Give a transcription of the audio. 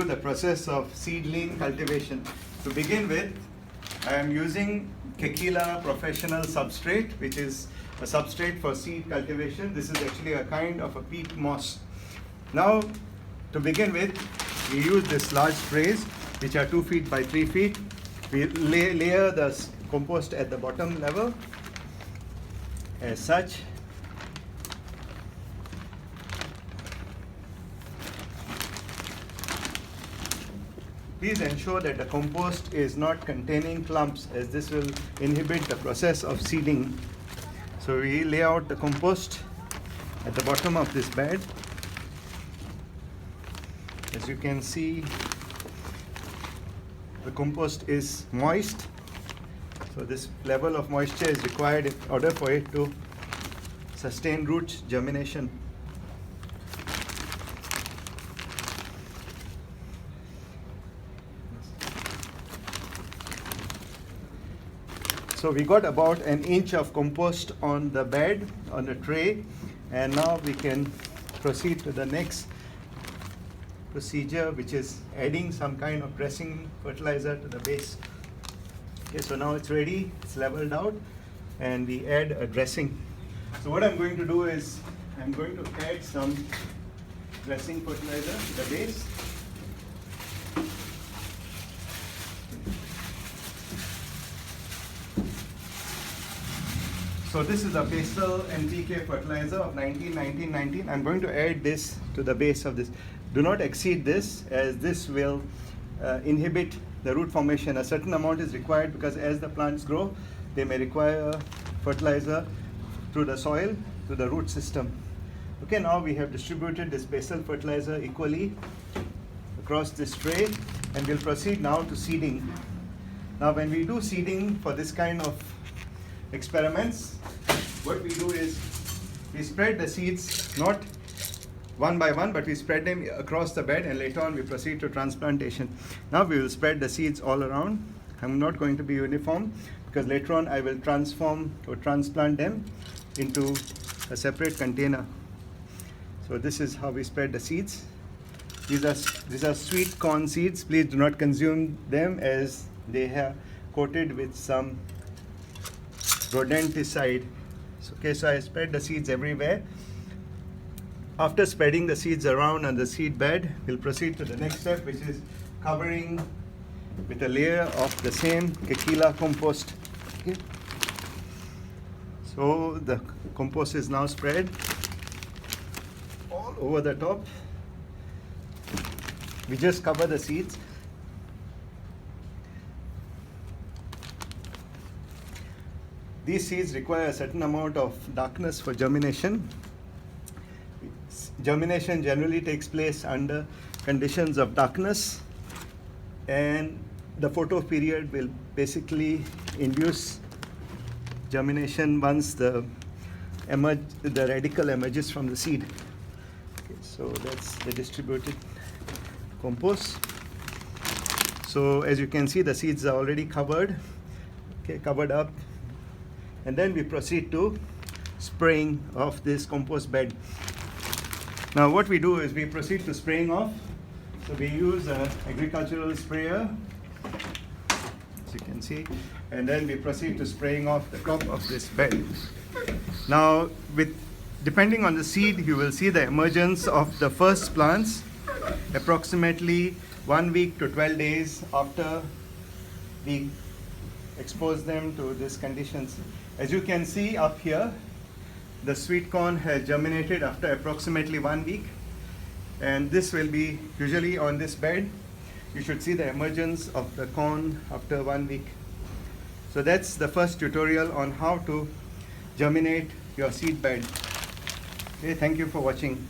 the process of seedling cultivation. To begin with, I am using Kekkila Professional Substrate, which is a substrate for seed cultivation. This is actually a kind of a peat moss. Now, to begin with, we use this large trays, which are 2 feet by 3 feet. We layer the compost at the bottom level, as such. Please ensure that the compost is not containing clumps, as this will inhibit the process of seeding. So we lay out the compost at the bottom of this bed. As you can see, the compost is moist. So this level of moisture is required in order for it to sustain root germination. So we got about an inch of compost on the bed, on the tray, and now we can proceed to the next procedure, which is adding some kind of dressing fertilizer to the base. Okay, so now it's ready, it's leveled out, and we add a dressing. So what I'm going to do is, I'm going to add some dressing fertilizer to the base. So this is a pastel NPK fertilizer of 19-19-19. I'm going to add this to the base of this. Do not exceed this, as this will inhibit the root formation. A certain amount is required because as the plants grow, they may require fertilizer through the soil to the root system. Okay, now we have distributed this pastel fertilizer equally across this tray, and we'll proceed now to seeding. Now when we do seeding for this kind of experiments, what we do is we spread the seeds not one by one, but we spread them across the bed, and later on we proceed to transplantation. Now we will spread the seeds all around. I'm not going to be uniform because later on I will transform or transplant them into a separate container. So this is how we spread the seeds. These are sweet corn seeds. Please do not consume them, as they are coated with some rodenticide. Okay, so I spread the seeds everywhere. After spreading the seeds around on the seed bed, we'll proceed to the next step, which is covering with a layer of the same Kekkila compost. Okay. So the compost is now spread all over the top. We just cover the seeds. These seeds require a certain amount of darkness for germination. Germination generally takes place under conditions of darkness, and the photo period will basically induce germination once the radicle emerges from the seed. Okay, so that's the distributed compost. So as you can see, the seeds are already covered, okay, covered up. And then we proceed to spraying of this compost bed. Now what we do is we proceed to spraying off. So we use an agricultural sprayer, as you can see, and then we proceed to spraying off the top of this bed. Now, depending on the seed, you will see the emergence of the first plants approximately 1 week to 12 days after we expose them to these conditions. As you can see up here, the sweet corn has germinated after approximately 1 week, and this will be usually on this bed. You should see the emergence of the corn after 1 week. So that's the first tutorial on how to germinate your seed bed. Okay, thank you for watching.